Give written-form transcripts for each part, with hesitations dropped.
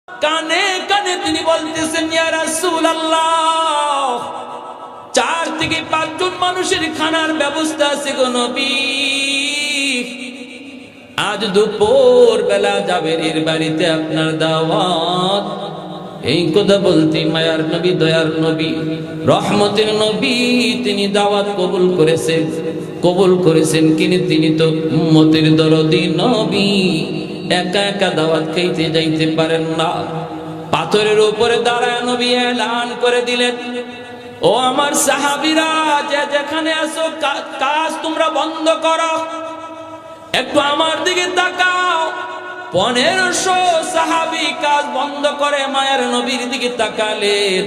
কানে কানে তিনি বলতেছেন, ইয়া রাসূলুল্লাহ, 4 থেকে 5 জন মানুষের খানার ব্যবস্থা আছে গো নবী। আজ দুপুর বেলা জাবেরের বাড়িতে আপনার দাওয়াত। এই কথা বলতে মায়ার নবী, দয়ার নবী, রহমতের নবী তিনি দাওয়াত কবুল করেছেন কিন্তু তিনি তো উম্মতের দরদি নবী, একা একা দাওয়াত খাইতে যাইতে পারেন না। পাথরের উপরে দাঁড়ায় নবী এলান করে দিলেন, ও আমার সাহাবীরা, যে যেখানে আছো কাজ তোমরা বন্ধ করো, একটু আমার দিকে তাকাও। 1500 সাহাবী কাজ বন্ধ করে মায়ার নবীর দিকে তাকালেন।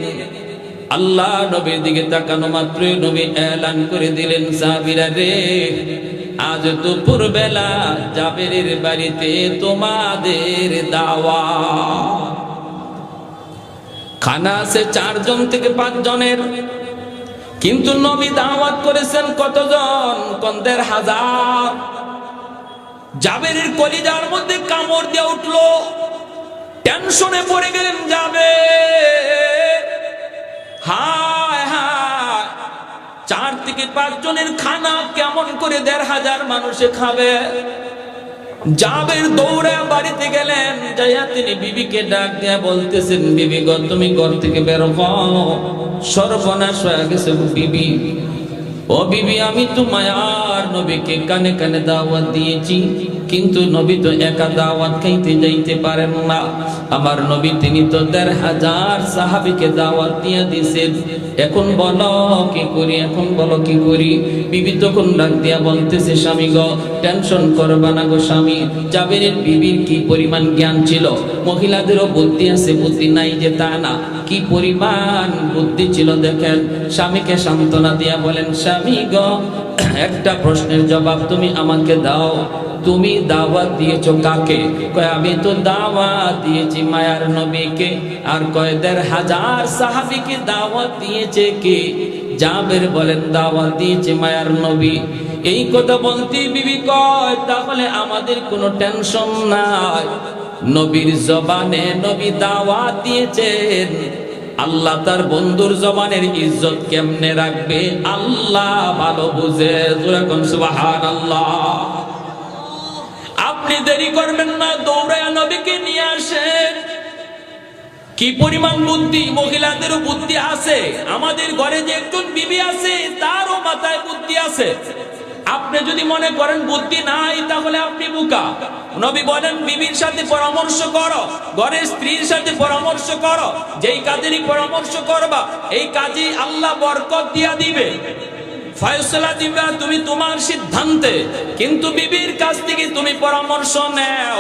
আল্লাহ নবীর দিকে তাকানো মাত্র নবী এলান করে দিলেন, সাহাবীরা রে, আজ দুপুর বেলা জাবেরের বাড়িতে তোমাদের দাওয়াত। খানা আছে 4 জন থেকে 5 জনের, কিন্তু নবী দাওয়াত করেছেন কতজন? 15,000। জাবেরের কলিজার মধ্যে কামড় দিয়ে উঠলো, টেনশনে পড়ে গেলেন জাবের। হায় হায়, 4 থেকে 5 জনের খানা কেমন করে 1,500 মানুষে খাবে? জাবের দৌড়ে বাড়িতে গেলেন, যাইয়া তিনি বিবিকে ডাক দিয়া বলতেছেন, বিবি গো, তুমি ঘর থেকে বের হও, সর্বনাশ হয়ে গেছে বিবি। ও বিবি, আমি তো মায়ার নবীকে কানে কানে দাওয়াত দিয়েছি, কিন্তু নবী তো একা দাওয়াত খাইতে যাইতে পারেন না। আমার নবী তিনি তো 1,500 সাহাবীকে দাওয়াত দিয়ে দিয়েছেন। এখন বলো কি করি, এখন বলো কি করি? বিবি তখন ডাক দিয়া বলতেছে, স্বামী গো, টেনশন করবা না গো স্বামী। জাবেরের বিবির কি পরিমাণ জ্ঞান ছিল, মহিলাদেরও বুদ্ধি আছে, বুদ্ধি নাই যে তা না, কি পরিমাণ বুদ্ধি ছিল দেখেন। স্বামীকে সান্ত্বনা দিয়া বলেন, স্বামী গো, একটা প্রশ্নের জবাব তুমি আমাকে দাও, তুমি দাওয়াত দিয়েছো কাকে? কয় আমি তো দাওয়াত দিয়েছি মায়ার নবীকে। আর কয় 1,500 সাহাবীকে দাওয়াত দিয়েছে কে? জাবের বলেন, দাওয়াত দিয়েছে মায়ার নবী। এই কথা বলতে বিবি কয়, তাহলে আমাদের কোনো টেনশন নাই, নবীর জবানে নবী দাওয়াত দিয়েছেন। আল্লাহ তার বন্ধুর জবানের ইজ্জত কেমনে রাখবে আল্লাহ ভালো বুঝে। যখন সুবহানাল্লাহ, আপনি দেরি করবেন না, দৌড়ায় নবীকে নিয়ে আসেন। কি পরিমাণ বুদ্ধি! মহিলাদেরও বুদ্ধি আছে, আমাদের ঘরে যে একজন বিবি আছে তারও মাথায় বুদ্ধি আছে। আপনি যদি মনে করেন বুদ্ধি নাই, তাহলে আপনি বোকা। নবী বলেন, বিবির সাথে পরামর্শ করো, ঘরের স্ত্রীর সাথে পরামর্শ করো, যেই কাজেরই পরামর্শ করবা এই কাজে আল্লাহ বরকত দিয়া দিবে, ফয়সালা দিবা তুমি তোমার সিদ্ধান্তে। কিন্তু বিবির কাছ থেকে তুমি পরামর্শ নাও,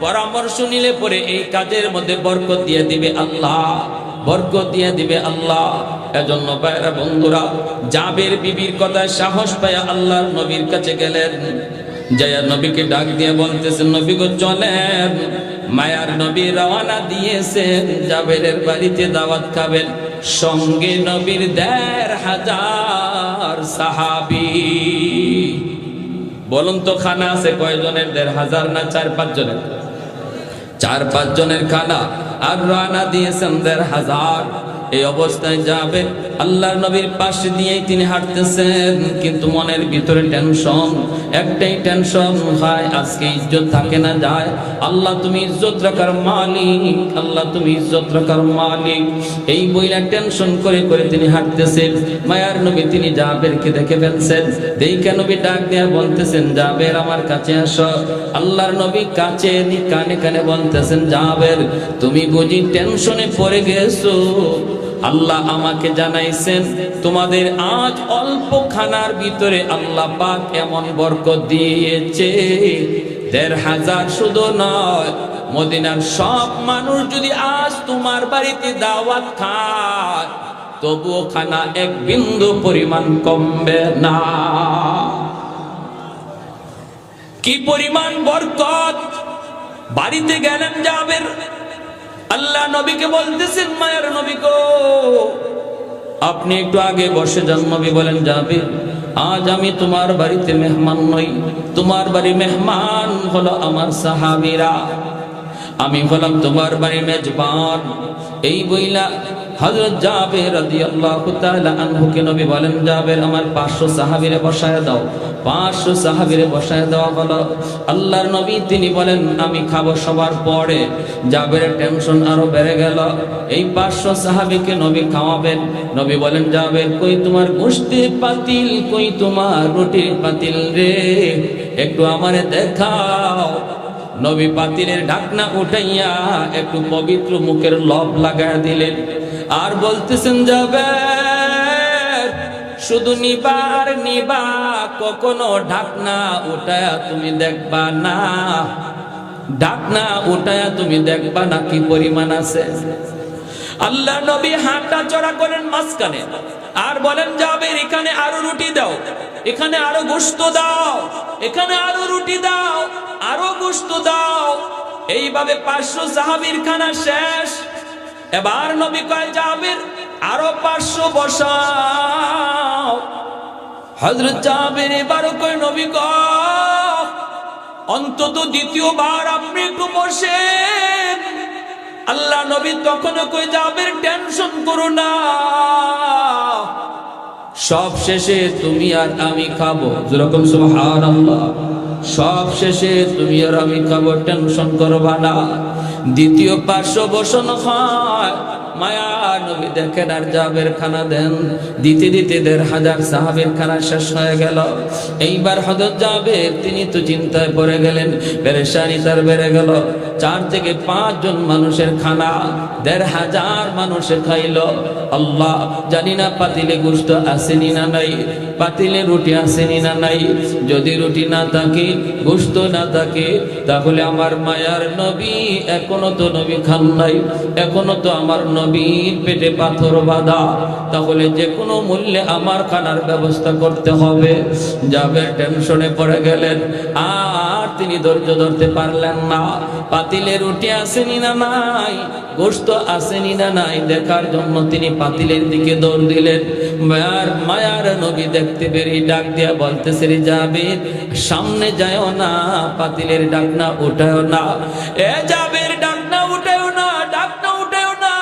পরামর্শ নিলে পরে এই কাজের মধ্যে বরকত দিয়ে দিবে আল্লাহ, বরকত দিয়ে দিবে আল্লাহ। এজন্য ভাইরা বন্ধুরা, জাবের বিবির কথা সাহস পায়া আল্লাহর নবীর কাছে গেলেন, যায়া নবীকে ডাক দিয়ে বলতেছেন, নবী গো চলেন। মায়ার নবী রওনা দিয়েছেন, জাবেরের বাড়িতে দাওয়াত খাবেন, সঙ্গে নবীর 1,500 সাহাবী। বলুন তো, খানা আছে কয়জনের? 1,500 না 4-5 জনের? 4-5 জনের খানা, আর রওনা দিয়েছেন 1,500। এই অবস্থায় যাবে আল্লাহর নবীর পাশে দিয়ে তিনি হাঁটতেছেন, কিন্তু মনের ভিতরে টেনশন, একটাই টেনশন, হয় আজকে ইজ্জত থাকে না যায়। আল্লাহ তুমি ইজ্জত রাখার মালিক, আল্লাহ তুমি ইজ্জত রাখার মালিক। এই বইলা টেনশন করে করে তিনি হাঁটতেছেন। মায়ার নবী তিনি জাবেরকে দেখে ফেলছেন, দেখে নবী ডাক দেয়া বলতেছেন, জাবের আমার কাছে আসো। আল্লাহর নবী কাছে কানে কানে বলতেছেন, জাবের তুমি বুঝি টেনশনে পড়ে গেছো? আল্লাহ আমাকে জানাইছেন তোমাদের আজ অল্প খানার ভিতরে আল্লাহ পাক এমন বরকত দিয়েছে, 1,500 শুধু নয়, মদিনার সব মানুষ যদি আজ তোমার বাড়িতে দাওয়াত খায়, তবুও খানা এক বিন্দু পরিমাণ কমবে না। কি পরিমাণ বরকত! বাড়িতে গেলেন জাবের, আল্লাহ নবীকে বলতেছেন, মায়ের নবী গো, আপনি একটু আগে বসে যান। নবী বলেন, জাবের আজ আমি তোমার বাড়িতে মেহমান নই, তোমার বাড়ি মেহমান হলো আমার সাহাবীরা। আমি হলাম তোমার বাড়ির মেজবান। এই বইলা হযরত জাবের রাদিয়াল্লাহু তাআলা আনহুকে নবী বলেন, জাবের আমার 500 সাহাবীরে বসায় দাও। 500 সাহাবীরে বসায় দেওয়া হলো। আল্লাহর নবী তিনি বলেন আমি খাবো সবার পরে। জাবেরের টেনশন আরো বেড়ে গেল। এই 500 সাহাবীকে নবী খাওয়াবেন। নবী বলেন, জাবের কই তোমার গোশতের পাতিল, কই তোমার রুটির পাতিল রে, একটু আমারে দেখাও। নবী পাতিলের ঢাকনা উঠাইয়া একটু পবিত্র মুখের লব লাগায় দিলেন, আর বলতেছেন, জাবের শুধু নিবা আর নিবা, কখনো ঢাকনা উঠায়া তুমি দেখবা না। ঢাকনা উঠায়া তুমি দেখবা না কি পরিমাণ আছে। আল্লাহ নবী হাঁটা চড়া করেন মাঝখানে, আর বলেন, জাবের এখানে আরো রুটি দাও, এখানে আরো গোশত দাও, এখানে আরো রুটি দাও, আরো গোশত দাও। এইভাবে 500 সাহাবীর খানা শেষ। এবার নবী কয়, জাবের আরো 500 বসাও। হযরত জাবের এবারও কয়, নবী গো অন্তত দ্বিতীয়বার আপনি একটু বসেন। আল্লাহ নবী তখনও কই, জাবের টেনশন করো না, সব শেষে তুমি আর আমি খাবো। যেরকম সুবহানাল্লাহ, সব শেষে তুমি আর আমি খাবো, টেনশন করবা না। দ্বিতীয় 500 বসানো হয়। মায়া নবী দেখেন আর জাবের খানা দেন। দিতে দিতে 1500 সাহাবীর খানা শেষ হয়ে গেল। এইবার হযরত জাবের তিনি তো চিন্তায় পড়ে গেলেন, পেরেশানি তার বেড়ে গেল। 4 থেকে 5 জন মানুষের খানা 1500 মানুষে খাইল। আল্লাহ জানি না পাতিলে গোশত আসেনি না নাই, পাতিলে রুটি আসেনি না নাই। যদি রুটি না থাকে, গোশত না থাকে, তাহলে আমার মায়ার নবী এখনো তো নবী খান নাই, এখনো তো আমার নবীর পেটে পাথর বাঁধা। তাহলে যে কোনো মূল্যে আমার খানার ব্যবস্থা করতে হবে। জাবের টেনশনে পড়ে গেলেন, আর তিনি ধৈর্য ধরতে পারলেন না। পাতিলে রুটি আসেনি না নাই, গোশত আসেনি না নাই দেখার জন্য তিনি পাতিলের দিকে দৌড় দিলেন। মায়ার নবী দেখতে বেরিয়ে ডাক দিয়া বলতেছে, রে জাবের সামনে যায়ও না, পাতিলের ঢাকনা উঠায়ও না। এ জাবের ঢাকনা উঠায়ও না, ঢাকনা উঠায়ও না।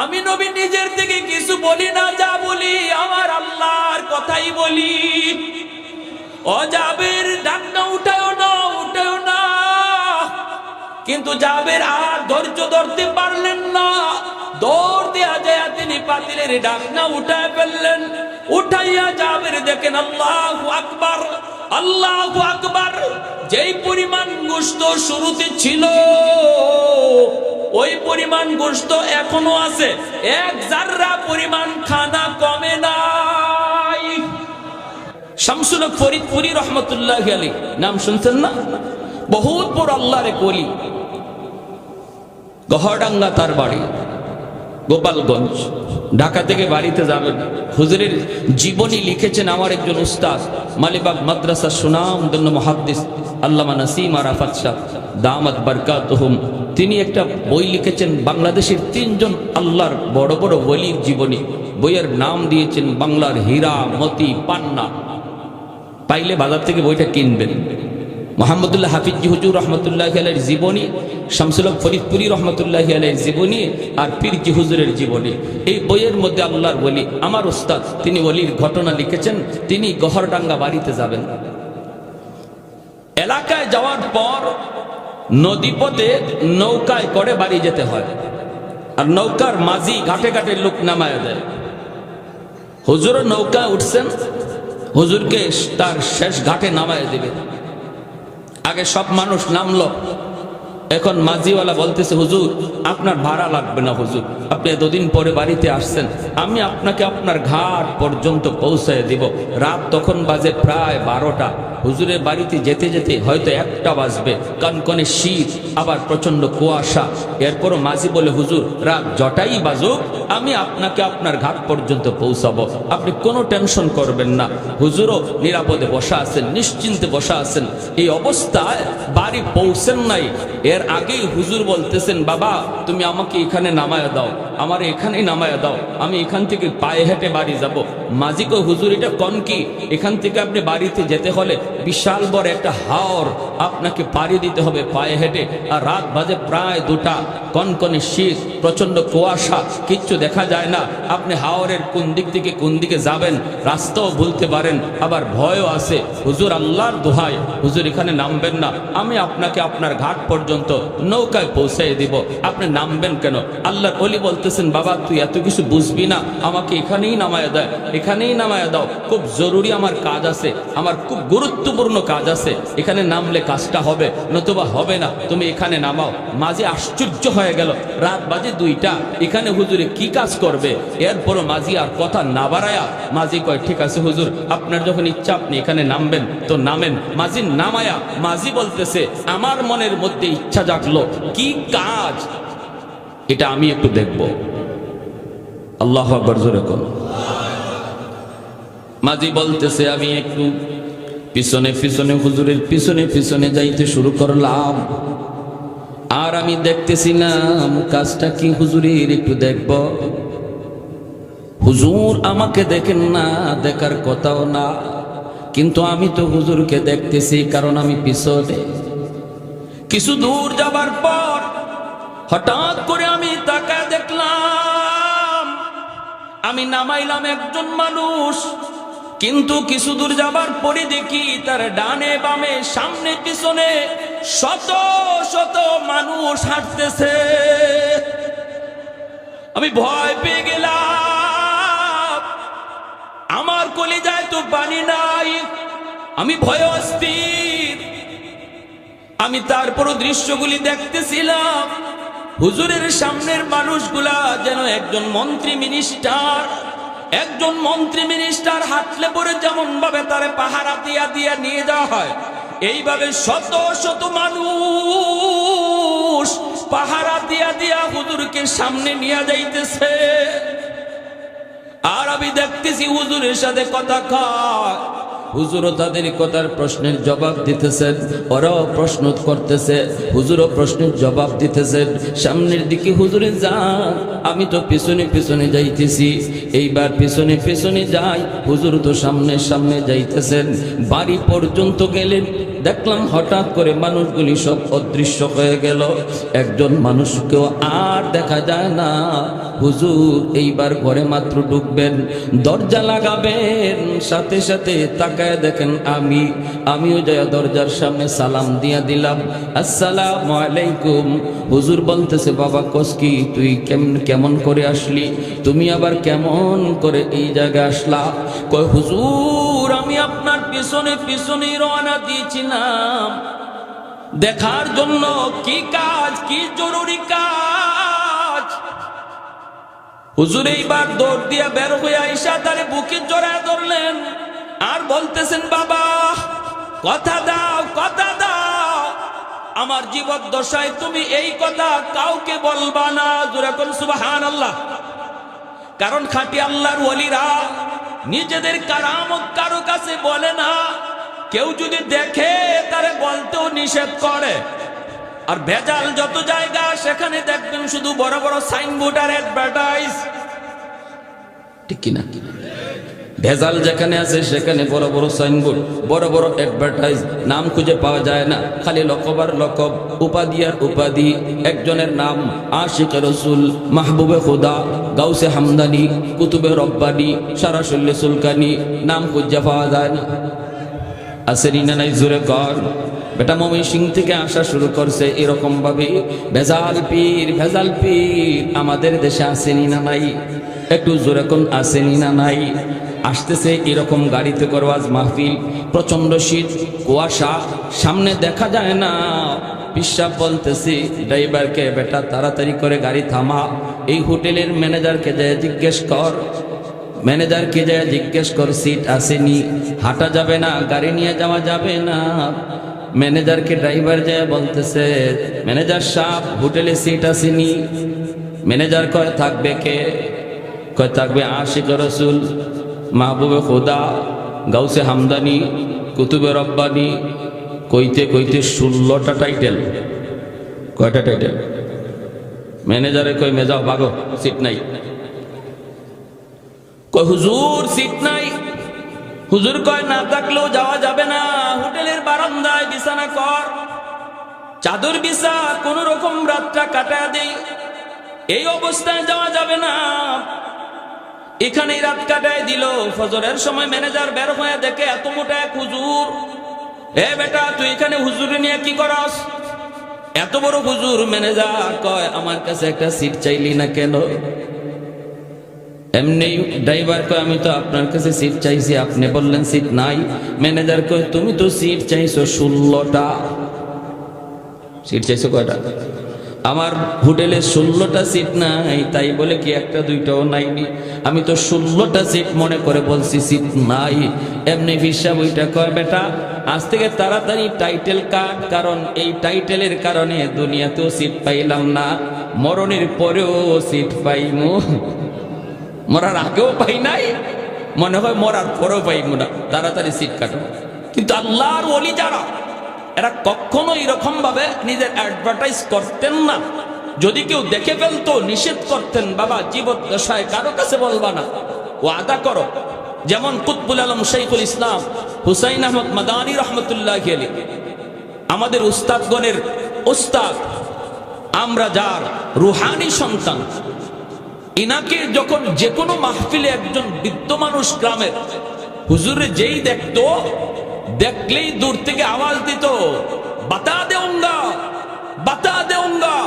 আমি নবী নিজের থেকে কিছু বলি না, যা বলি আমার আল্লাহর কথাই বলি। ও জাবের ঢাকনা উঠায়ও না, উঠায়ও না। কিন্তু জাবের আর ধৈর্য ধরতে পারলেন না। দৌড় দেয়া যায় তিনি পাতিলের ঢাকনা উঠায় ফেললেন। উঠাইয়া জাবের দেখেন, আল্লাহু আকবার, আল্লাহু আকবার। যেই পরিমাণ গোশত শুরুতে ছিল, ওই পরিমাণ গোশত এখনো আছে, এক জাররা পরিমাণ খানা কমে নাই। শামসুল হক ফরিদপুরি রহমতুল্লাহি আলাইহি নাম শুনছেন না? বহুত বড় আল্লাহর ওলি। গহরডাঙ্গা তার বাড়ি, গোপালগঞ্জ। ঢাকা থেকে বাড়িতে যাবেন, হুজুরের জীবনী লিখেছেন আমার একজন উস্তাদ, মালিবাগ মাদ্রাসা সুনামধন্য মুহাদ্দিস আল্লামা নাসিম আরাফাত শাহ দামাত বারকাতুহুম। তিনি একটা বই লিখেছেন, বাংলাদেশের 3 জন আল্লাহর বড় বড় ওলির জীবনী। বইয়ের নাম দিয়েছেন বাংলার হীরা মতি পান্না। পাইলে বাজার থেকে বইটা কিনবেন। মোহাম্মদুল্লাহ হাফিজি হুজুর রহমতুল্লাহি আলাইহির জীবনী, শামসুল হক ফরিদপুরি রহমতুল্লাহি আলাইহির জীবনী, আর পীরজি হুজুরের জীবনী। এই বইয়ের মধ্যে আল্লাহর ওলি, আমার উস্তাদ, তিনি ওলির ঘটনা লিখেছেন। তিনি গহরডাঙ্গা বাড়িতে যাবেন। এলাকায় যাওয়ার পর নদীপথে নৌকায় করে বাড়ি যেতে হয়, আর নৌকার মাঝি ঘাটে ঘাটে লোক নামায় দেয়। হুজুরও নৌকায় উঠছেন, হুজুরকে তার শেষ ঘাটে নামায় দেবে। আগে সব মানুষ নামলো, এখন মাঝিওয়ালা বলতেছে, হুজুর আপনার ভাড়া লাগবে না, হুজুর আপনি এতদিন পরে বাড়িতে আসছেন, আমি আপনাকে আপনার ঘাট পর্যন্ত পৌঁছায় দিব। রাত তখন বাজে প্রায় 12টা। হুজুরের বাড়িতে যেতে যেতে হয়তো 1টা বাজবে, কনকনে শীত, আবার প্রচন্ড কুয়াশা। এরপরও মাঝি বলে, হুজুর রাত যটাই বাজুক, আমি আপনাকে আপনার ঘাট পর্যন্ত পৌঁছাবো, আপনি কোনো টেনশন করবেন না। হুজুরও নিরাপদে বসা আছেন, নিশ্চিন্তে বসা আছেন। এই অবস্থায় বাড়ি পৌঁছেন নাই, এর আগেই হুজুর বলতেছেন, বাবা তুমি আমাকে এখানে নামায়া দাও, আমার এখানেই নামায়া দাও, আমি এখান থেকে পায়ে হেঁটে বাড়ি যাব। মাঝি কই, হুজুর এটা কোন কি, এখান থেকে আপনি বাড়িতে যেতে হলে বিশাল বড় একটা হাওর আপনাকে পাড়ি দিতে হবে পায়ে হেঁটে। আর রাত বাজে প্রায় 2টা, কনকনে শীত, প্রচন্ড কুয়াশা, কিচ্ছু দেখা যায় না। আপনি হাওরের কোন দিক থেকে কোন দিকে যাবেন রাস্তাও ভুলতে পারেন, আবার ভয়ও আছে। হুজুর আল্লাহর দোহাই, হুজুর এখানে নামবেন না, আমি আপনাকে আপনার ঘাট পর্যন্ত নৌকায় পৌঁছাই দিব, আপনি নামবেন কেন? আল্লাহর ওলি বলতেছেন, বাবা তুই এত কিছু বুঝবি না, আমাকে এখানেই নামায় দেয়, এখানেই নামায় দাও, খুব জরুরি আমার কাজ আছে, আমার খুব গুরুত্বপূর্ণ কাজ আছে, এখানে নামলে কাজটা হবে, নতুবা হবে না, তুমি এখানে নামাও। মাঝি আশ্চর্য হয়ে গেল, রাত বাজে 2টা, এখানে হুজুরে কি কাজ করবে? এরপরও মাঝি আর কথা না বাড়ায়া মাঝি কয়, ঠিক আছে হুজুর, আপনার যখন ইচ্ছা আপনি এখানে নামবেন তো নামেন। মাঝি নামায়া মাঝি বলতেছে, আমার মনের মধ্যে ইচ্ছা জাগলো, কি কাজ এটা আমি একটু দেখব। আল্লাহু আকবার, জোরে কোন। মাঝি বলতেছে, আমি একটু পিছনে পিছনে হুজুরের পিছনে পিছনে যাইতে শুরু করলাম, আর আমি দেখতেছিলাম কাজটা কি হুজুরের একটু দেখব। হুজুর আমাকে দেখেন না, দেখার কথাও না, কিন্তু আমি তো হুজুরকে দেখতেছি, কারণ আমি পিছনে। কিছু দূর যাবার পর হঠাৎ করে আমি তাকায় দেখলাম, আমি নামাইলাম একজন মানুষ, কিন্তু কিছু দূর যাবার পরে দেখি তার ডানে বামে সামনে পিছনে শত শত মানুষ হাঁটতেছে। আমি ভয় পেয়ে গেলাম, আমার কলিজায় তো পানি নাই, আমি ভয়ে অস্থির। আমি তারপরও দৃশ্যগুলি দেখতেছিলাম, হুজুরের সামনের মানুষগুলা যেন একজন মন্ত্রী মিনিস্টার হাঁটলে পরে যেমন ভাবে তারে পাহারা দিয়া দিয়া নিয়ে যাওয়া হয়, এইভাবে শত শত মানুষ পাহারা দিয়া দিয়া হুজুরকে সামনে নিয়ে যাইতেছে। আর আমি দেখতেছি হুজুরের সাথে কথা কয়, হুজুরও তাদের কথার প্রশ্নের জবাব দিতেছেন, ওরাও প্রশ্ন করতেছে, হুজুরও প্রশ্নের জবাব দিতেছেন। সামনের দিকে হুজুরে যান, আমি তো পিছনে পিছনে যাইতেছি। এইবার পিছনে পিছনে যাই, হুজুর তো সামনে সামনে যাইতেছেন। বাড়ি পর্যন্ত গেলেন, দেখলাম হঠাৎ করে মানুষগুলি সব অদৃশ্য হয়ে গেল, একজন মানুষকেও আর দেখা যায় না। হুজুর এইবার ঘরে মাত্র ঢুকবেন, দরজা লাগাবেন, সাথে সাথে তাকায় দেখেন আমিও যায় দরজার সামনে সালাম দিয়া দিলাম, আসসালামু আলাইকুম। হুজুর বলতেছে, বাবা কসকি তুই কেমন করে আসলি, তুমি আবার কেমন করে এই জায়গায় আসলা? কয়, হুজুর আমি আপনার পিছনে পিছনেই রওনা দিয়েছিলাম, দেখার জন্য কি কাজ, কি জরুরি কাজ। হুজুর এইবার দৌড় দিয়া বের হয়ে আইসা তারে বুকে জড়ায় ধরলেন, আর বলতেছেন, বাবা কথা দাও, কথা দাও, আমার জীবদ্দশায় তুমি এই কথা কাউকে বলবা না। জোরে বল সুবহানাল্লাহ। কারণ খাঁটি আল্লাহর ওলিরা নিজেদের কারামত কারো কাছে বলে না, কেউ যদি দেখে তারে বলতেও নিষেধ করে। আর ভেজাল যত জায়গা সেখানে দেখবেন শুধু বড় বড় সাইনবোর্ড আর অ্যাডভার্টাইজ, ঠিক কিনা? ভেজাল যেখানে আছে সেখানে বড় বড় সাইনবোর্ড, বড় বড় অ্যাডভার্টাইজ, নাম খুঁজে পাওয়া যায় না, খালি লকব আর লকব, উপাধি আর উপাধি। একজনের নাম আশিকে রসুল, মাহবুবে খুদা, গাউসে হামদানি, কুতুবে রব্বানি, সারাসুল্লে সুলকানি, নাম খুঁজে পাওয়া যায় না। আসেনি না নাই? জোরে কর। বেটা ময়মনসিংহ থেকে আসা শুরু করছে এরকম ভাবে ভেজাল পীর আমাদের দেশে আসেনি না নাই? একটু জোরে কোন আসেনি না নাই? আসতেছে এরকম গাড়িতে করো আজ মাহফিল, প্রচন্ড শীত, কুয়াশা, সামনে দেখা যায় না। পিসাব বলতেছি ড্রাইভারকে, বেটা তাড়াতাড়ি করে গাড়ি থামা, এই হোটেলের ম্যানেজারকে যায় জিজ্ঞেস কর, ম্যানেজারকে যায় জিজ্ঞেস কর সিট আসেনি, হাঁটা যাবে না, গাড়ি নিয়ে যাওয়া যাবে না। ম্যানেজারকে ড্রাইভার যায় বলতেছে, ম্যানেজার সাহেব হোটেলে সিট আসেনি। ম্যানেজার কয় থাকবে কে? কয় থাকবে আশিক রসুল, মাহবুবে খুদা, গাউসে হামদানি, কুতুবে রব্বানি। কইতে কইতে 16টা টাইটেল। কয়টা টাইটেল? ম্যানেজারে কই মেজাও ভাগো, সিট নাই। কয় হুজুর সিট নাই। হুজুর কয় না থাকলেও যাওয়া যাবে না, হোটেলের বারান্দায় বিছানা কর, চাদর বিছা কোন রকম রাতটা কাটায় দেই, এই অবস্থায় যাওয়া যাবে না। এখানেই রাত কাটায় দিল। ফজরের সময় ম্যানেজার বের হয়ে দেখে এত মোটা এক হুজুর। এ বেটা, তুই এখানে হুজুর নিয়ে কি করস? এত বড় হুজুর। ম্যানেজার কয় আমার কাছে একটা সিট চাইলি না কেন? এমনি ড্রাইভার কয় আমি তো আপনার কাছে সিট চাইছি, আপনি বললেন সিট নাই। ম্যানেজার কয় তুমি তো সিট চাইছো 16টা। সিট চাইছো কয়টা? আমার হোটেলে 16টা সিট নাই, তাই বলে কি একটা দুইটাও নাইনি? আমি তো 16টা সিট মনে করে বলছি সিট নাই। এমনি হিসাব ওইটা কয় বেটা আজ থেকে তাড়াতাড়ি টাইটেল কাট, কারণ এই টাইটেলের কারণে দুনিয়াতেও সিট পাইলাম না, মরণের পরেও সিট পাইমু। মরার আগেও পাই নাই, মনে হয় মরার পরেও পাইমু না, তাড়াতাড়ি সিট কাটো। কিন্তু আল্লাহর ওলি যারা, এরা কখনো এরকম ভাবে নিজের অ্যাডভার্টাইজ করতেন না। যদি কেউ দেখে ফেলতো নিষেধ করতেন, বাবা জীবদ্দশায় কারো কাছে বলবা না, ওয়াদা করো। যেমন কুতবুল আলম শাইখুল ইসলাম হুসাইন আহমদ মাদানী রহমতুল্লাহি আলাইহি, আমাদের উস্তাদগণের উস্তাদ, আমরা যার রুহানি সন্তান, ইনাকে যখন যে কোনো মাহফিলে একজন বৃদ্ধ মানুষ গ্রামের হুজুরে যেই দেখতো, দেখলেই দূর থেকে আওয়াজ দিত, বাতা দেউঙ্গা, বাতা দেউঙ্গা,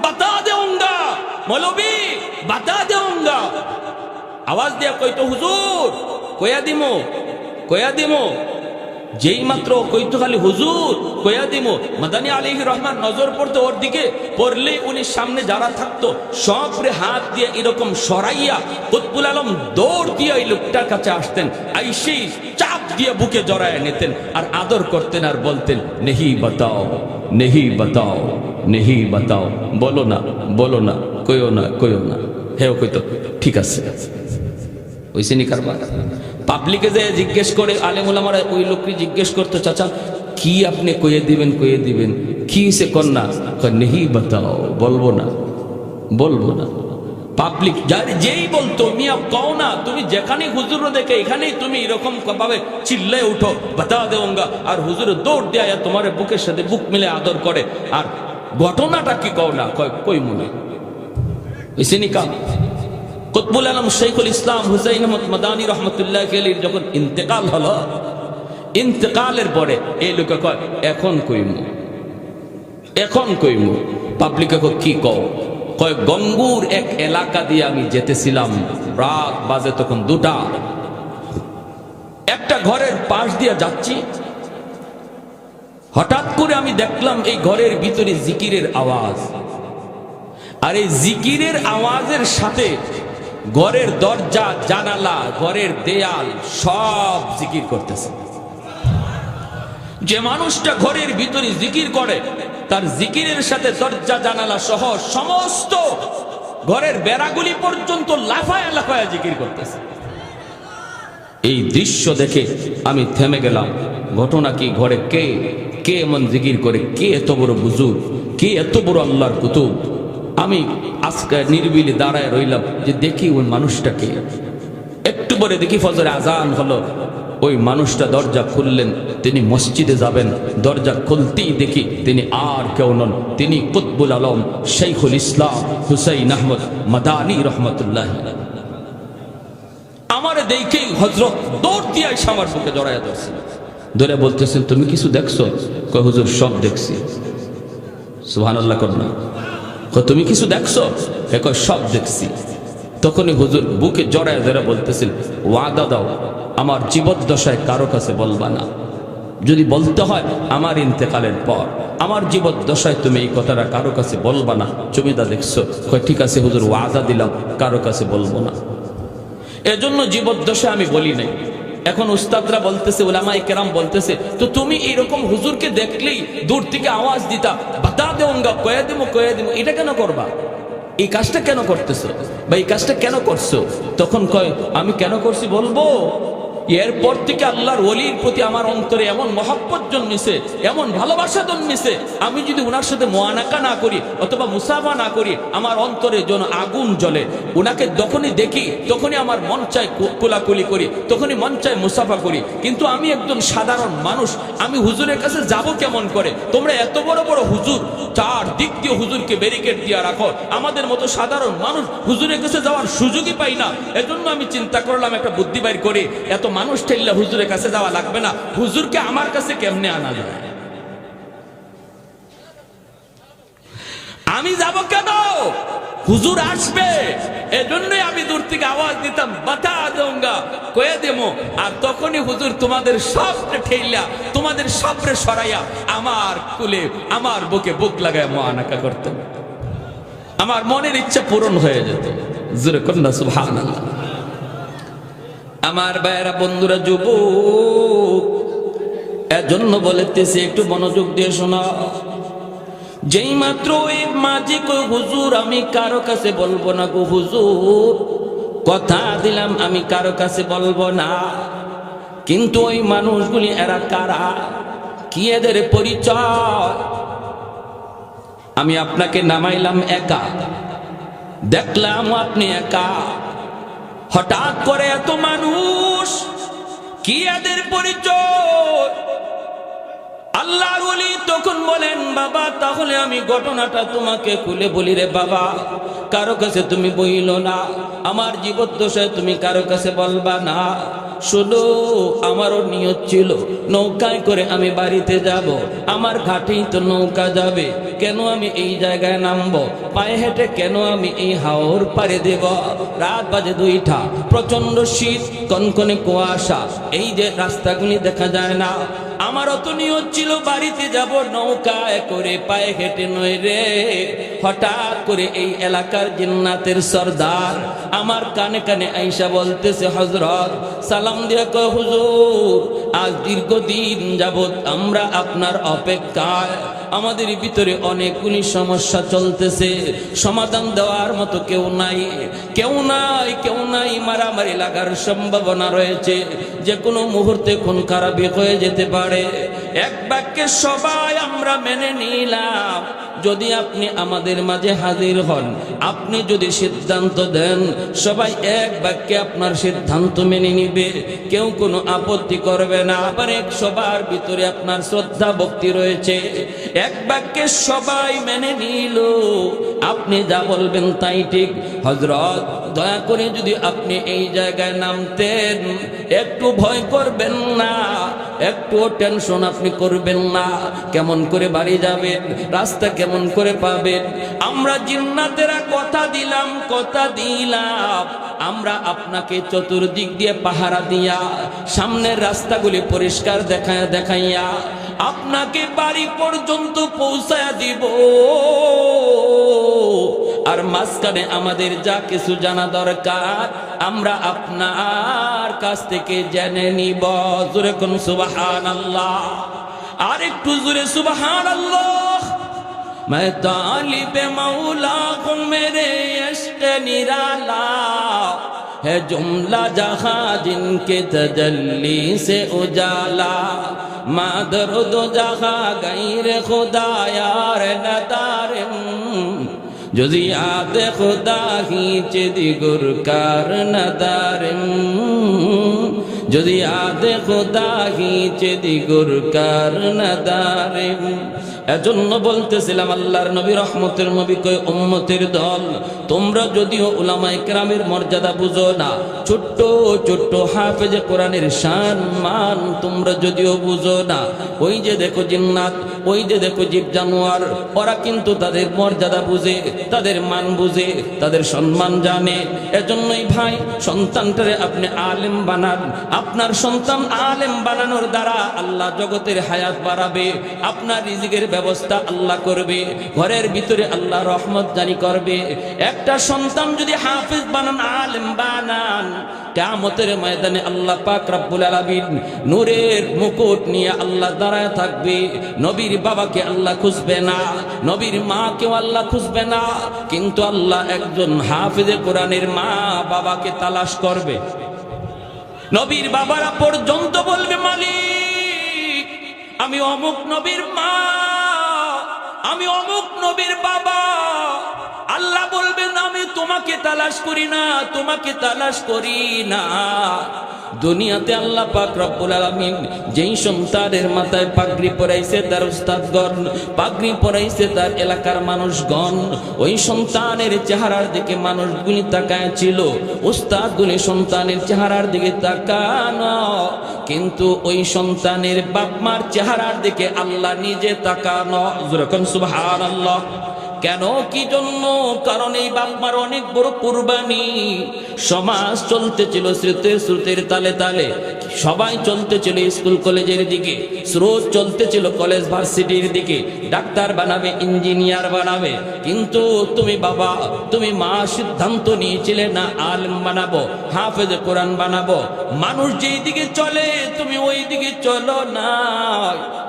বাতা দেউঙ্গা, মৌলবী বাতা দেউঙ্গা। আওয়াজ দিয়া কইতো হুজুর কয়া দিমো, কয়া দিমো। যেই মাত্র কইতো খালি হুজুর কয়া দিমো, মাদানী আলাইহির রহমান নজর পড়তো ওর দিকে, পড়লে উনি সামনে যারা থাকতো সবরে হাত দিয়ে এরকম সরাইয়া কুতবুল আলম দৌড় দিয়ে এই লোকটার কাছে আসতেন, আইসেই চাপ দিয়ে বুকে জড়ায় নিতেন আর আদর করতেন আর বলতেন নেহি বাতাও, নেহি বাতাও, নেহি বাতাও, বলো না, বলো না, কইও না, কইও না। হেও কইতো ঠিক আছে। ওই শ্রেণী কারবার পাবলিকে যে জিজ্ঞেস করে, আলেম ওলামারা ওই লোককে জিজ্ঞেস করতো চাচা কি আপনি কয়ে দিবেন, কয়ে দিবেন কি সে কন্যা? নেহি বাতাও, বলবো না, বলবো না। পাবলিক যার যেই বলতো মিয়া কও না, তুমি যেখানে হুজুর দেখে এখানেই তুমি এরকম ভাবে চিল্লে উঠো বাতা দেওঙ্গা, আর হুজুর দৌড় দেয় তোমার বুকের সাথে বুক মিলে আদর করে, আর ঘটনাটা কি কও না? কই মনে এসেনি কাম। কুতবুল আলম শাইখুল ইসলাম হুসাইন আহমদ মাদানী রহমতুল্লাহি আলাইহির যখন ইন্তেকাল হলো, ইন্তেকালের পরে এই লোকে কয় এখন কইমু, এখন কইমু। পাবলিকে কি কও? কয় গঙ্গুর এক এলাকা দিয়ে আমি যেতেছিলাম, রাত বাজে তখন 2টা, একটা ঘরের পাশ দিয়ে যাচ্ছি, হঠাৎ করে আমি দেখলাম এই ঘরের ভিতরে জিকিরের আওয়াজ, আর এই জিকিরের আওয়াজের সাথে ঘরের দরজা, জানালা, ঘরের দেয়াল সব জিকির করতেছে। যে মানুষটা ঘরের ভিতরে জিকির করে, তার জিকিরের সাথে দরজা, জানালা সহ সমস্ত ঘরের বেড়াগুলি পর্যন্ত লাফায়া লাফায়া জিকির করতেছে। এই দৃশ্য দেখে আমি থেমে গেলাম। ঘটনা কি? ঘরে কে কে এমন জিকির করে? কে এত বড় বুজুর্গ? কে এত বড় আল্লাহর কুতুব? আমি আজকে নির্বিলি দাঁড়ায় রইলাম যে দেখি ওই মানুষটাকে। একটু পরে দেখি ফজরে আজান হলো, ওই মানুষটা দরজা খুললেন, তিনি মসজিদে যাবেন, দরজা খুলতেই দেখি তিনি আর কেউ নন, তিনি কুতবুল আলম শাইখুল ইসলাম হুসাইন আহমদ মাদানী রহমতুল্লাহি আলাইহি। আমারে দেখেই হযরত দৌড় দিয়ে এসে আমার বুকে জড়াইয়া ধরছেন, ধরে বলতেছেন তুমি কিছু দেখছো? কয় হুজুর সব দেখছি। সুবহানাল্লাহ কর না। তুমি কিছু দেখছো? কয় সব দেখছি। তখনই হুজুর বুকে জড়ায় ধরে বলতেছেন ওয়াদা দাও আমার জীবদ্দশায় কারো কাছে বলবা না, যদি বলতে হয় আমার ইন্তেকালের পর, আমার জীবদ্দশায় তুমি এই কথাটা কারো কাছে বলবা না, তুমি তা দেখছো। কয় ঠিক আছে হুজুর, ওয়াদা দিলাম কারো কাছে বলবো না। এজন্য জীবদ্দশায় আমি বলি নাই। এখন উস্তাদরা বলতেছে, উলামায়ে কেরাম বলতেছে, তো তুমি এরকম হুজুরকে দেখলেই দূর থেকে আওয়াজ দিতা বাতা দেওঙ্গা, কয়ে দেবো, কয়ে দেবো, এটা কেন করবা? এই কাজটা কেন করতেছো বা এই কাজটা কেন করছো? তখন কয় আমি কেন করছি বলবো? এরপর থেকে আল্লাহর ওলির প্রতি আমার অন্তরে এমন মহব্বত জন্মেছে, এমন ভালোবাসা জন্মেছে, আমি যদি ওনার সাথে মুআনাকা না করি অথবা মুসাফা না করি, আমার অন্তরে যেন আগুন জ্বলে। ওনাকে যখনই দেখি তখনই আমার মন চায় কোলাকুলি করি, তখনই মন চায় মুসাফা করি। কিন্তু আমি একজন সাধারণ মানুষ, আমি হুজুরের কাছে যাব কেমন করে? তোমরা এত বড় বড় হুজুর, চার দিক দিয়ে হুজুরকে ব্যারিকেড দিয়ে রাখো, আমাদের মতো সাধারণ মানুষ হুজুরের কাছে যাওয়ার সুযোগই পাই না। এজন্য আমি চিন্তা করলাম একটা বুদ্ধি বাইর করি, এত মানুষ ঠেললে হুজুরের কাছে যাওয়া লাগবে না, হুজুরকে আমার কাছে কেমনে আনা যায়? আমি যাব কেন? হুজুর আসবে, এজন্যই আমি দূর থেকে আওয়াজ দিতাম, বাতা দোঙ্গা কয়ে দেবো। আর তখনই হুজুর তোমাদের সবরে ঠেইলা, তোমাদের সবরে সরাইয়া আমার কুলে, আমার বুকে বুক লাগায় মুআনাকা করতেন। আমার মনের ইচ্ছা পূরণ হয়ে যেত। জোরে কন্যা সুবহানাল্লাহ। আমার ভাইয়েরা, বন্ধুরা, যুবক, এজন্য বলতেছি একটু মনোযোগ দিয়ে শোনা। যেই মাত্র ওই মাঝি কই, হুজুর আমি কারো কাছে বলবো না গো হুজুর, কথা দিলাম আমি কারো কাছে বলবো না। কিন্তু ওই মানুষগুলি এরা কারা, কি এদের পরিচয়? আমি আপনাকে নামাইলাম একা, দেখলাম আপনি একা, হঠাৎ করে এত মানুষ, কি এদের পরিচয়? আল্লাহর ওলি তখন বলেন, বাবা তাহলে আমি ঘটনাটা তোমাকে খুলে বলি রে বাবা, কারো কাছে তুমি বইল না, আমার জীবদ্দশায় তুমি কারো কাছে বলবা না। শুনো, আমারও নিয়ত ছিল নৌকায় করে আমি বাড়িতে যাব, আমার ঘাটেই তো নৌকা যাবে, কেন আমি এই জায়গায় নামবো? পায়ে হেঁটে কেন আমি এই হাওর পারে দেব? রাত বাজে 2টা, প্রচন্ড শীত, কনকনে কুয়াশা, এই যে রাস্তাগুলি দেখা যায় না। আমারও তো নিয়ত ছিল বাড়িতে যাব নৌকায় করে, পায়ে হেঁটে নয় রে। হঠাৎ করে এই এলাকার জিন্নাতের সর্দার আমার কানে কানে আইসা বলতেছে, হযরত সালাম দিয়া কয়, হুজুর আজ দীর্ঘদিন যাবত আমরা আপনার অপেক্ষায়, আমাদের ভিতরে অনেকগুলি সমস্যা চলতেছে, সমাধান দেওয়ার মতো কেউ নাই, কেউ নাই, কেউ নাই, মারামারি লাগার সম্ভাবনা রয়েছে, যে কোনো মুহূর্তে খুন খারাপি হয়ে যেতে পারে। এক বাক্যে সবাই আমরা মেনে নিলাম, যদি আপনি আমাদের মাঝে হাজির হন, আপনি যদি সিদ্ধান্ত দেন, সবাই এক বাক্যে আপনার সিদ্ধান্ত মেনে নিবে, কেউ কোনো আপত্তি করবে না। আবার এক সবার ভিতরে আপনার শ্রদ্ধা ভক্তি রয়েছে, এক বাক্যে সবাই মেনে নিল, আপনি যা বলবেন তাই ঠিক। হযরত দয়া করে যদি আপনি এই জায়গায় নামতেন, একটু ভয় করবেন না, একটু টেনশন আপনি করবেন না, কেমন করে বাড়ি যাবেন, রাস্তা কেমন করে পাবেন। আমরা জিন্নাতেরা কথা দিলাম, কথা দিলাম, আমরা আপনাকে চতুর্দিক দিয়ে পাহারা দিয়া, সামনের রাস্তাগুলি পরিষ্কার দেখাইয়া আপনাকে বাড়ি পর্যন্ত পৌঁছায়া দিব। আর মাঝখানে আমাদের যা কিছু জানা দরকার আমরা আপনার কাছ থেকে জেনে নিব। জোরে কোন সুবহানাল্লাহ, আর একটু জোরে সুবহানাল্লাহ। मैं तालिब मौला हूँ, मेरे इश्क निराला है जुमला जहां जिनके तजल्ली से उजाला, मादर दो जहां गैर खुदा यार नदारिम, যদি আদে খুদা হিচে দিগুর কার নদারিম, যদি আদে খুদা হিচে দিগুর কার নদারিম। এজন্য বলতেছিলাম, আল্লাহর নবী রহমতের নবী কয়, উম্মতের দল, তোমরা যদিও উলামায়ে কেরামের মর্যাদা বুঝো না, ছোট্ট ছোট্ট হাফেজে কোরআনের শান মান তোমরা যদিও বুঝো না, ওই যে দেখো জিন্নাত, ওই যে দেখো জীব জানোয়ার, ওরা কিন্তু তাদের মর্যাদা বুঝে, তাদের মান বুঝে, তাদের সম্মান জানে। এজন্যই ভাই, সন্তানটারে আপনি আলেম বানান, আপনার সন্তান আলেম বানানোর দ্বারা আল্লাহ জগতের হায়াত বাড়াবে, আপনার রিজিকের ব্যবস্থা আল্লাহ করবে, ঘরের ভিতরে আল্লাহ রহমত জারি করবে। একটা সন্তান যদি হাফেজ বানান, আলেম বানান, কিয়ামতের ময়দানে আল্লাহ পাক রব্বুল আলামিন নূরের মুকুট নিয়ে আল্লাহ দাঁড়ায় থাকবে। নবীর বাবাকে আল্লাহ খুঁজবে না, নবীর মাকেও আল্লাহ খুঁজবে না, কিন্তু আল্লাহ একজন হাফেজে কোরআনের মা বাবাকে তালাশ করবে। নবীর বাবারা পর্যন্ত বলবে, মালিক আমি অমুক নবীর মা, আমি অমুক নবীর বাবা। আল্লাহ বলবেন আমি তোমাকে তালাশ করি না, তোমাকে তালাশ করি না। দুনিয়াতে আল্লাহ পাক রব্বুল আলামিন যেই সন্তানের মাথায় পাগড়ি পরাইছে তার উস্তাদগণ, পাগড়ি পরাইছে তার এলাকার মানুষগণ, ওই সন্তানের চেহারার দিকে মানুষগুলি তাকায় ছিল, উস্তাদগুলি সন্তানের চেহারার দিকে তাকানো, কিন্তু ওই সন্তানের বাপ মার চেহারার দিকে আল্লাহ নিজে তাকানো। যেরকম সুবহানাল্লাহ। কেন, কি জন্য? কারণ এই বাপমার অনেক বড় কুরবানি। সমাজ চলতেছিল স্রোতের তালে তালে, সবাই চলতেছিল স্কুল কলেজের দিকে, স্রোত চলতেছিল কলেজ ভার্সিটির দিকে, ডাক্তার বানাবে, ইঞ্জিনিয়ার বানাবে। কিন্তু তুমি বাবা, তুমি মা সিদ্ধান্ত নিয়েছিলে না আলেম বানাবো, হাফেজ কোরআন বানাবো। মানুষ যেই দিকে চলে তুমি ওই দিকে চলো না,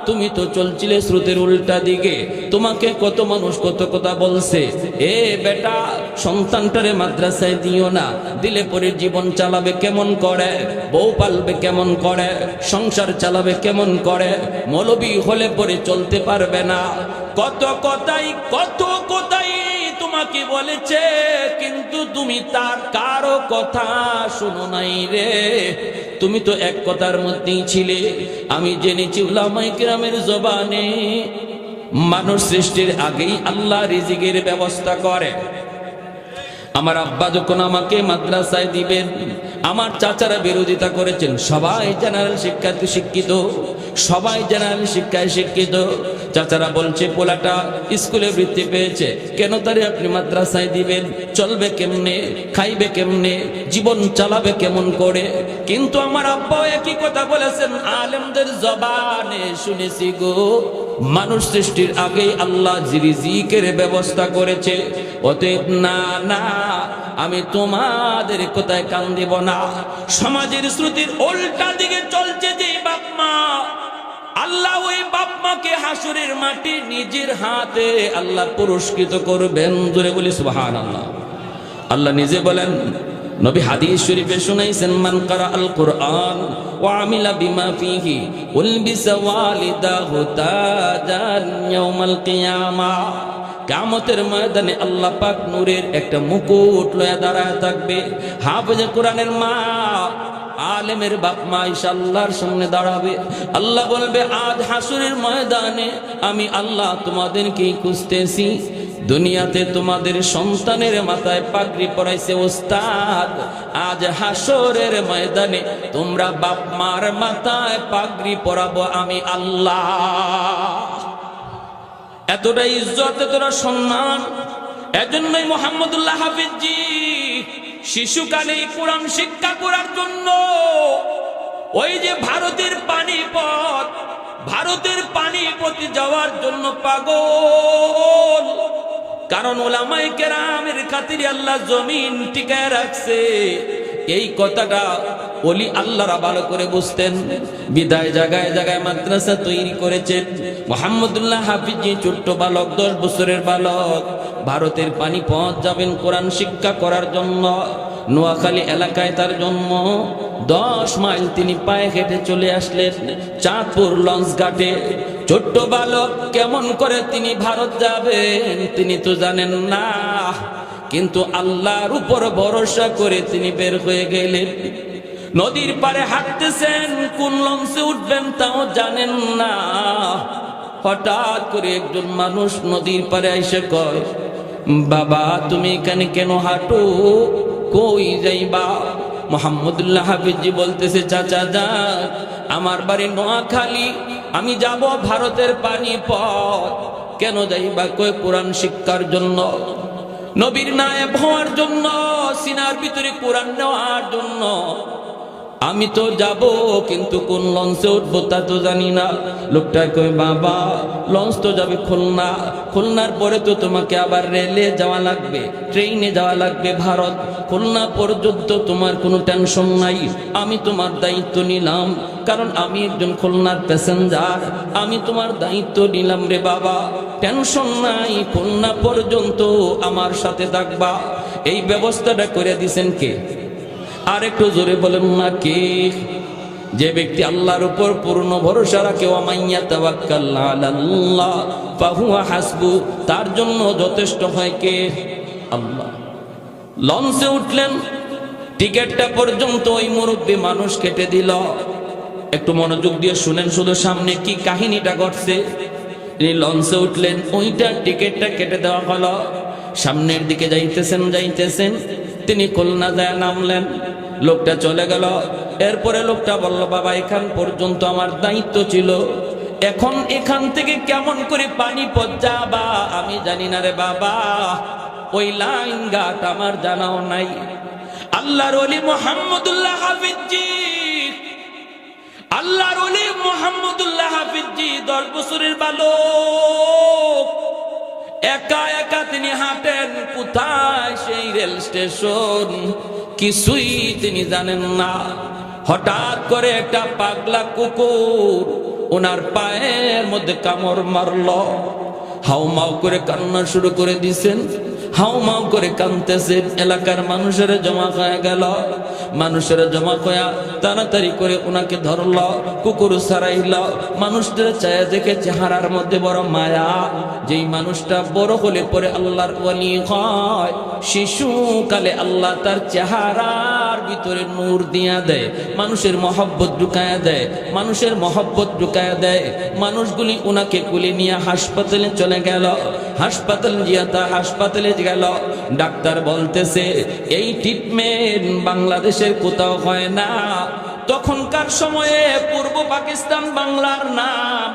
তুমি তো চলছিলে স্রোতের উল্টা দিকে। তোমাকে কত মানুষ কত কথা বলছে, এ বেটা সন্তানটারে মাদ্রাসায় দিও না, দিলে পরে জীবন চালাবে কেমন করে, বউ পালবে কেমন করে, সংসার চালাবে কেমন করে, মৌলবী হলে পরে চলতে পারবে না। কত কথাই তোমাকে বলেছে, কিন্তু তুমি তার কারো কথা শুনো নাই রে। তুমি তো এক কথার মধ্যেই ছিলে। আমি জেনেছি উলামায়ে কেরামের জবানে মানুষ সৃষ্টির আগেই আল্লাহ রিজিকের ব্যবস্থা করে। আমার আব্বা যখন আমাকে মাদ্রাসায় দিবেন, আমার চাচারা বিরোধিতা করেছেন। সবাই জেনারেল শিক্ষাতে শিক্ষিত, সবাই জেনারেল শিক্ষায় শিক্ষিত। চাচারা বলছে পোলাটা স্কুলে বৃত্তি পেয়েছে, কেন তারে আপনি মাদ্রাসায় দিবেন? চলবে কেমনে, খাইবে কেমনে, জীবন চালাবে কেমন করে? কিন্তু আমার আব্বা একই কথা বলেছেন, আলেমদের জবানে শুনেছি গো, মানুষ সৃষ্টির আগেই আল্লাহ রিজিকের ব্যবস্থা করেছে। অতএব না না, আমি তোমাদের কোথায় কান দিব না। সমাজের শ্রুতির উল্টা দিকে চলছে যে বাপ মা, আল্লাহ ওই বাপ মাকে হাসরের মাটি নিজের হাতে আল্লাহ পুরস্কৃত করবেন। জোরে বলি সুবহানাল্লাহ। আল্লাহ নিজে বলেন, নবী হাদিস শরীফে শুনাইছেন, মান কারা আল কুরআন ওয়া আমিলা বিমা ফিহি উলবিসা ওয়ালিদাহু তাজান ইয়াউমাল কিয়ামা। কিয়ামতের ময়দানে আল্লাহ পাক নূরের একটা মুকুট লয়ে দাঁড়ায় থাকবে। হাফেজে কোরআনের মা, আলেমের বাপ মা ইনশাআল্লাহর সামনে দাঁড়াবে। আল্লাহ বলবে, আজ হাসরের ময়দানে আমি আল্লাহ তোমাদেরকে খুঁজতেছি। দুনিয়াতে তোমাদের সন্তানের মাথায় পাগড়ি পরাইছে ওস্তাদ, আজ হাসরের ময়দানে তোমরা বাপ মার মাথায় পাগড়ি পরাবো আমি আল্লাহ। এতটা ইজ্জত, এতটা সম্মান। এজন্যই মোহাম্মদুল্লাহ হাফিজজি শিশুকালে কোরআন শিক্ষা করার জন্য ওই যে ভারতের পানিপথে যাওয়ার জন্য পাগল। কারণ উলামায়ে কেরামের খাতিরে আল্লাহ জমিন টিকায় রাখছে। এই কথাটা ওলি আল্লাহরা ভালো করে বুঝতেন, বিদায় জায়গায় জায়গায় মাদ্রাসা তৈরি করেছেন। মুহাম্মদুল্লাহ হাফিজজি ছোট্ট বালক, 10 বছরের বালক, ভারতের পানিপথ যাবেন কোরআন শিক্ষা করার জন্য। নোয়াখালী এলাকায় তার জন্ম। 10 মাইল তিনি পায়ে হেঁটে চলে আসলেন চাঁদপুর লঞ্চ ঘাটে। ছোট্ট বালক, কেমন করে তিনি ভারত যাবেন তিনি তো জানেন না, কিন্তু আল্লাহর উপর ভরসা করে তিনি বের হয়ে গেলেন। নদীর পাড়ে হাঁটতেছেন, কোন লঞ্চে উঠবেন তাও জানেন না। হঠাৎ করে একজন মানুষ নদীর পাড়ে এসে কয়, বাবা তুমি এখানে কেন হাঁটো, কই যাইবা? মুহাম্মদুল্লাহ হাফিজজি বলতেছে, চাচা যান, আমার বাড়ি নোয়াখালী, আমি যাব ভারতের পানিপথ। কেন যাইবা? কই কোরআন শিক্ষার জন্য, নবীর নায়েব হওয়ার জন্য, সিনার ভিতরে কোরআন নেওয়ার জন্য। আমি তো যাব, কিন্তু কোন লঞ্চে উঠবো তা তো জানি না। লোকটা কই, বাবা লঞ্চ তো যাবে খুলনা, খুলনার পরে তো তোমাকে আবার রেলে যাওয়া লাগবে, ট্রেনে যাওয়া লাগবে ভারত। খুলনা পর্যন্ত তোমার কোনো টেনশন নাই, আমি তোমার দায়িত্ব নিলাম, কারণ আমি একজন খুলনার প্যাসেঞ্জার, আমি তোমার দায়িত্ব নিলাম রে বাবা, টেনশন নাই, খুলনা পর্যন্ত আমার সাথে থাকবা। এই ব্যবস্থাটা করে দিছেন কে? আর একটু জোরে বলেন না কে? যে ব্যক্তি আল্লাহর উপর পূর্ণ ভরসা রাখে, ওয়া মাইয়া তাওয়াক্কাল আলাল্লাহ ফাহুয়া হাসবু, তার জন্য যথেষ্ট হয় কে? আল্লাহ। লঞ্চে উঠলেন, টিকেটটা পর্যন্ত ওই মুরব্বী মানুষ কেটে দিল। একটু মনোযোগ দিয়ে শুনেন শুধু সামনে কি কাহিনীটা ঘটছে। তিনি লঞ্চে উঠলেন, ওইটা টিকেটটা কেটে দেওয়া হলো। সামনের দিকে যাইতেছেন, তিনি খুলনা যায় নামলেন। লোকটা চলে গেল। এরপরে লোকটা বলল, বাবা এখান পর্যন্ত আমার দায়িত্ব ছিল, এখন এখান থেকে কেমন করে পানিপথ যাবা আমি জানি না রে বাবা, ওই লাইন ঘাট আমার জানাও নাই। আল্লাহর ওলি মুহাম্মদুল্লাহ হাফিজি, আল্লাহর ওলি মুহাম্মদুল্লাহ হাফিজি 10 বছরের বালক, একা একা তিনি হাঁটেন। কোথায় সেই রেল স্টেশন কিছুই তিনি জানেন না। হঠাৎ করে একটা পাগলা কুকুর ওনার পায়ের মধ্যে কামড় মারলো। হাউমাউ করে কান্না শুরু করে দিছেন, হাউমাউ করে কাঁদতেছেন। এলাকার মানুষেরা জমা হয়ে গেল। মানুষেরা জমা হয়ে তাড়াতাড়ি করে ওনাকে ধরল, কুকুর ছাড়াইল। মানুষদের চায়া দেখে চেহারার মধ্যে বড় মায়া। যেই মানুষটা বড় হলে পরে আল্লাহর ওলি হয়, শিশুকালে আল্লাহ তার চেহারার ভিতরে নূর দিয়া দেয়, মানুষের মহব্বত ঢুকায়া দেয়, মানুষের মহব্বত ঢুকায়া দেয়। মানুষগুলি ওনাকে কুলে নিয়ে হাসপাতালে চলে গেল। হাসপাতালে গেল। ডাক্তার বলতেছে এই ট্রিটমেন্ট বাংলাদেশের কোথাও হয় না। তখনকার সময়ে পূর্ব পাকিস্তান বাংলার নাম।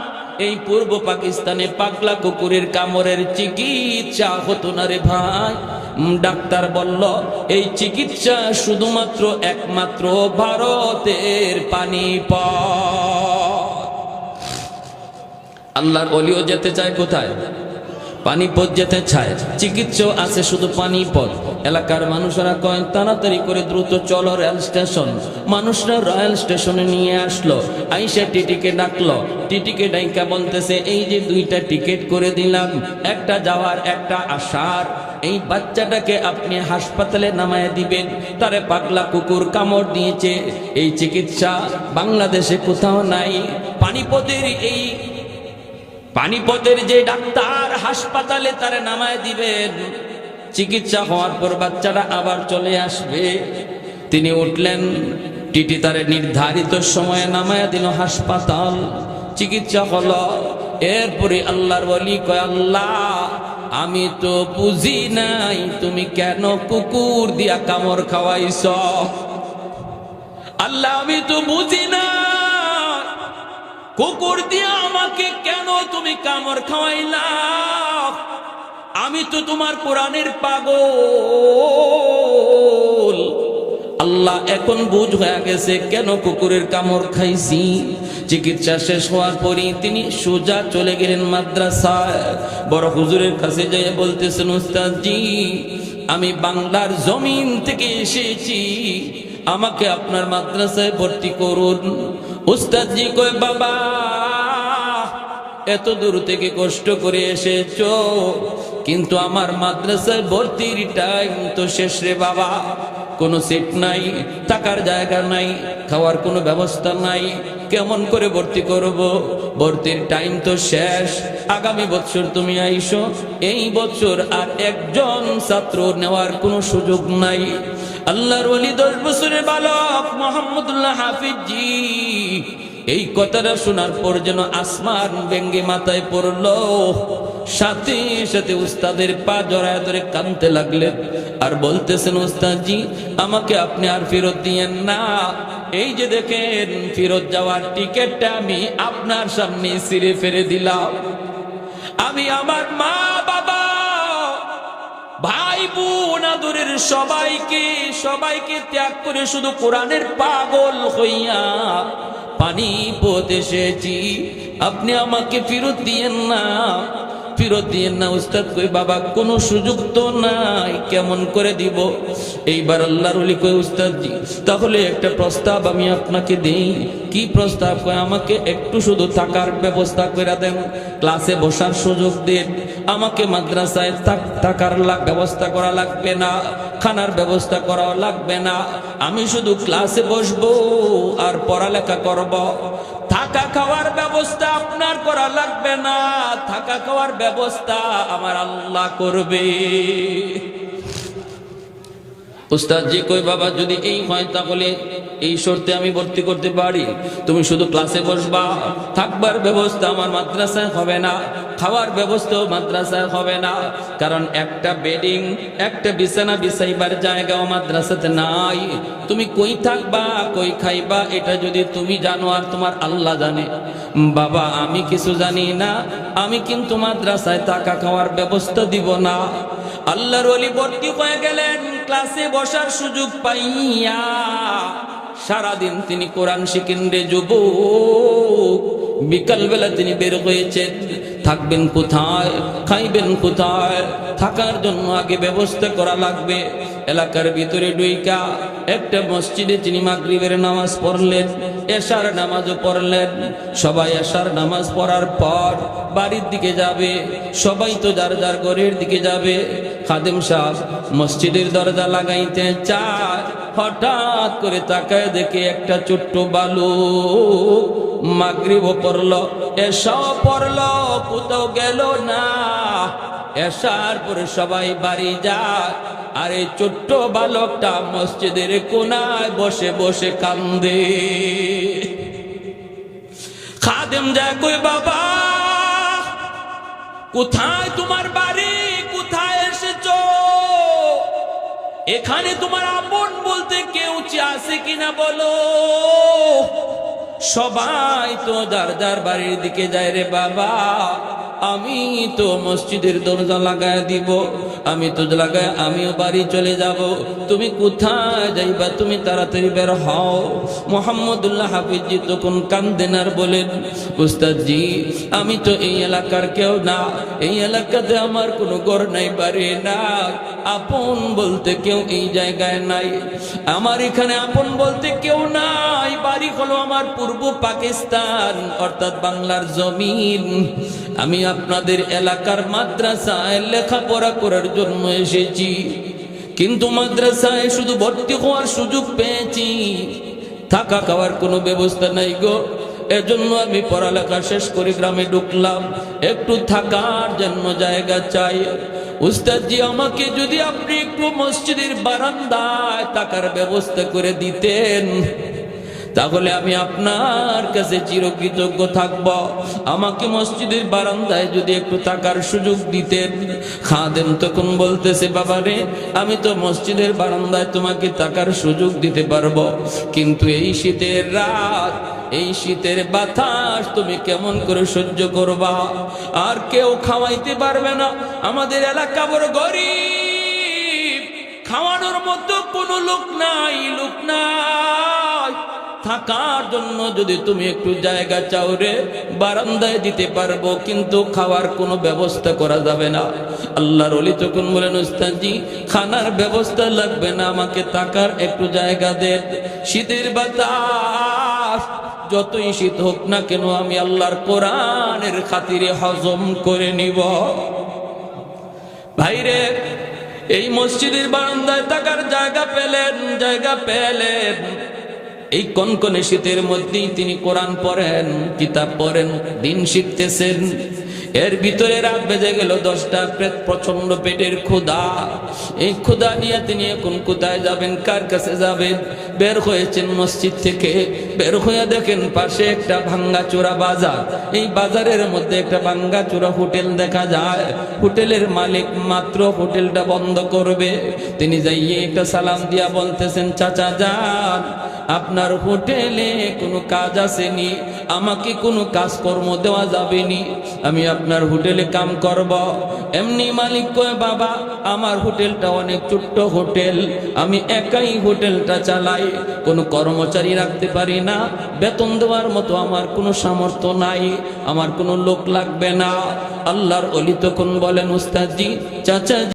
এই পূর্ব পাকিস্তানে পাগলা কুকুরের কামড়ের চিকিৎসা হতো না রে ভাই। ডাক্তার বলল এই চিকিৎসা শুধুমাত্র একমাত্র ভারতের পানিপথ। আল্লাহর ওলিও যেতে চায় কোথায়? পানিপথ যেতে চায়। চিকিৎসা আছে শুধু পানিপথ। এলাকার মানুষেরা কয় তাড়াতাড়ি করে দ্রুত চলো রেল স্টেশন। মানুষরা রেল স্টেশনে নিয়ে আসলো। আইসা টিটিকে ডাকলো। টিটিকে ডাইকা বলতেছে এই যে 2টা টিকিট করে দিলাম, একটা যাওয়ার একটা আসার। এই বাচ্চাটাকে আপনি হাসপাতালে নামায় দিবেন, তারে পাগলা কুকুর কামড় দিয়েছে। এই চিকিৎসা বাংলাদেশে কোথাও নাই। পানিপথের যে ডাক্তার হাসপাতালে তারে নামায় দিবেন, চিকিৎসা হওয়ার পর বাচ্চাটা আবার চলে আসবে। তিনি উঠলেন, টিটি তারে নির্ধারিত সময়ে নামায় দিল হাসপাতাল। চিকিৎসা হলো। এরপরে আল্লাহর ওলি কয় আল্লাহ আমি তো বুঝি নাই তুমি কেন কুকুর দিয়া কামড় খাওয়াইছ। আল্লাহ আমি তো বুঝি না কুকুর দিয়া আমাকে কেন তুমি কামড় খাওয়াইলা। আমি তো তোমার কোরআনের পাগল। আল্লাহ এখন বুঝ হয়ে গেছে কেন কুকুরের কামড় খাইছি। চিকিৎসা শেষ হওয়ার পরই তিনি সোজা চলে গেলেন মাদ্রাসায়। বড় হুজুরের কাছে যেয়ে বলতেছেন উস্তাদজি আমি বাংলার জমিন থেকে এসেছি, আমাকে আপনার মাদ্রাসায় ভর্তি করুন। উস্তাদজি কয় বাবা এত দূর থেকে কষ্ট করে এসেছো, কিন্তু আমার মাদ্রাসায় ভর্তির টাইম তো শেষ রে বাবা। কোনো সিট নাই, থাকার জায়গা নাই, খাওয়ার কোনো ব্যবস্থা নাই, কেমন করে ভর্তি করব? ভর্তির টাইম তো শেষ। আগামী বছর তুমি আইসো, এই বছর আর একজন ছাত্র নেওয়ার কোনো সুযোগ নাই। আল্লাহর ওলি 10 বছরের বালক মুহাম্মদুল্লাহ হাফিজি এই কথাটা শোনার পর যেন আসমান ভেঙ্গে মাথায় পড়লো। সাথে সাথে উস্তাদের পা জড়ায় ধরে কাঁদতে লাগলেন আর বলতেছেন উস্তাদজি আমাকে আপনি আর ফেরত দিয়েন না। এই যে দেখেন ফেরত যাওয়ার টিকিটটা আমি আপনার সামনে ছিঁড়ে ফেলে দিলাম। আমি আমার মা বাবা ভাই বোন আদরের সবাইকে ত্যাগ করে শুধু কোরআনের পাগল হইয়া পানিপথ এসেছি। আপনি আমাকে ফেরত দিয়েন না, ফেরত দিয়েন না। উস্তাদ কই বাবা কোনো সুযোগ তো নাই, কেমন করে দিব? এইবার আল্লাহর ওলি কই উস্তাদজি তাহলে একটা প্রস্তাব আমি আপনাকে দেই। কি প্রস্তাব? কয় আমাকে একটু শুধু থাকার ব্যবস্থা করে দেন, ক্লাসে বসার সুযোগ দেন। আমাকে মাদ্রাসায় থাকার ব্যবস্থা করা লাগবে না, খানার ব্যবস্থা করা লাগবে না, আমি শুধু ক্লাসে বসবো আর পড়ালেখা করব। থাকা খাওয়ার ব্যবস্থা আপনার করা লাগবে না, থাকা খাওয়ার ব্যবস্থা আমার আল্লাহ করবে। উস্তাদজি কই বাবা যদি এই হয় তাহলে এই শর্তে আমি ভর্তি করতে পারি, তুমি শুধু ক্লাসে বসবা, থাকবার ব্যবস্থা আমার মাদ্রাসায় হবে না, খাওয়ার ব্যবস্থাও মাদ্রাসায় হবে না, কারণ একটা বেডিং একটা বিছানা বিছাইবার জায়গাও মাদ্রাসাতে নাই। তুমি কই থাকবা কই খাইবা এটা যদি তুমি জানো আর তোমার আল্লাহ জানে। বাবা আমি কিছু জানি না, আমি কিন্তু মাদ্রাসায় থাকা খাওয়ার ব্যবস্থা দিব না। আল্লাহর ওলি ভর্তি হয়ে গেলেন, ক্লাসে বসার সুযোগ পাইয়া সারাদিন তিনি কোরআন শিখেন রে যুবক। বিকালবেলা তিনি বের হয়েছেন, থাকবেন কোথায়, খাইবেন কোথায়, থাকার জন্য আগে ব্যবস্থা করা লাগবে। এলাকার ভিতরে ডুইকা একটা মসজিদে তিনি মাগরিবের নামাজ পড়লেন, এশার নামাজও পড়লেন। সবাই এশার নামাজ পড়ার পর বাড়ির দিকে যাবে, সবাই তো যার যার ঘরের দিকে যাবে। খাদেম সাহেব মসজিদের দরজা লাগাইতে চায়, হঠাৎ করে তাকায় দেখে একটা ছোট্ট বালক মাগরিবও পড়লো, এশাও পড়লো, কোথাও গেল না। এশার পরে সবাই বাড়ি যায়, আর এই ছোট্ট বালকটা মসজিদের কোনায় বসে বসে কান্দে। খাদেম যায় কই বাবা কোথায় তোমার বাড়ি, কোথায় এসেছো, এখানে তোমার আপন বলতে কেউ আছে কিনা বলো। সবাই তো যার যার বাড়ির দিকে যায় রে বাবা, আমি তো মসজিদের দরজা লাগায় দিব, আমি তো লাগায় আমিও বাড়ি চলে যাব। তুমি কোথায় যাইবা, তুমি তাড়াতাড়ি বের হও। মোহাম্মদুল্লাহ হাফিজি তখন কান্দেন আর বলেন উস্তাদজি আমি তো এই এলাকার কেউ না, এই এলাকাতে আমার কোনো ঘর নাই, বাড়ি নাই, আপন বলতে কেউ এই জায়গায় নাই। আমার এখানে আপন বলতে কেউ নাই, বাড়ি হলো আমার পূর্ব পাকিস্তান অর্থাৎ বাংলার জমিন। আমি আপনাদের এলাকার মাদ্রাসায় লেখাপড়া করার জন্য এসেছি, কিন্তু মাদ্রাসায় শুধু ভর্তি হওয়ার সুযোগ পেয়েছি, থাকা খাওয়ার কোনো ব্যবস্থা নাই গো। এজন্য আমি পড়ালেখা শেষ করে গ্রামে ঢুকলাম, একটু থাকার জন্য জায়গা চাই। উস্তাদজি আমাকে যদি আপনি একটু মসজিদের বারান্দায় থাকার ব্যবস্থা করে দিতেন তাহলে আমি আপনার কাছে চিরকৃতজ্ঞ থাকব। আমাকে মসজিদের বারান্দায় যদি একটু থাকার সুযোগ দিতেন। খাদেম তখন বলতেছে বাবা রে আমি তো মসজিদের বারান্দায় তোমাকে থাকার সুযোগ দিতে পারবো, কিন্তু এই শীতের রাত, এই শীতের বাতাস তুমি কেমন করে সহ্য করবা, আর কেউ খাওয়াইতে পারবে না। আমাদের এলাকা বড় গরিব, খাওয়ানোর মতো কোনো লোক নাই, লোক নাই। থাকার জন্য যদি তুমি একটু জায়গা চাও রে বারান্দায় দিতে পারবো, কিন্তু খাওয়ার কোনো ব্যবস্থা করা যাবে না। আল্লাহর ওলি তখন বলেন উস্তাদজি খানার ব্যবস্থা লাগবে না, আমাকে থাকার একটু জায়গা দেন। শীতের বাতাস যতই শীত হোক না কেন আমি আল্লাহর কোরআনের খাতিরে হজম করে নিব। ভাইরে এই মসজিদের বারান্দায় থাকার জায়গা পেলেন, এই কনকনে শীতের মধ্যেই তিনি কোরআন পড়েন, কিতাব পড়েন, দিন শিখতেছেন। এর ভিতরে রাত বেজে গেল 10টা, প্রচন্ড পেটের ক্ষুধা। এই ক্ষুধা নিয়ে তিনি এখন কোথায় যাবেন, কার কাছে যাবেন? বের হয়েছেন মসজিদ থেকে, বের হয়ে দেখেন পাশে একটা ভাঙ্গাচোরা বাজার। এই বাজারের মধ্যে একটা ভাঙ্গাচোরা হোটেল দেখা যায়। হোটেলের মালিক মাত্র হোটেলটা বন্ধ করবে, তিনি যাইয়ে একটা সালাম দিয়া বলতেছেন চাচা যান আপনার হোটেলে কোনো কাজ আসেনি, আমাকে কোনো কাজকর্ম দেওয়া যাবে নি, আমি আপনার হোটেলে কাম করব। এমনি মালিক কয় বাবা আমার হোটেলটা অনেক ছোট্ট হোটেল, আমি একাই হোটেলটা চালাই, কোনো কর্মচারী রাখতে পারি না, বেতন দেওয়ার মতো আমার কোনো সামর্থ্য নাই, আমার কোনো লোক লাগবে না। আল্লাহর ওলি তখন বলেন উস্তাদজি চাচা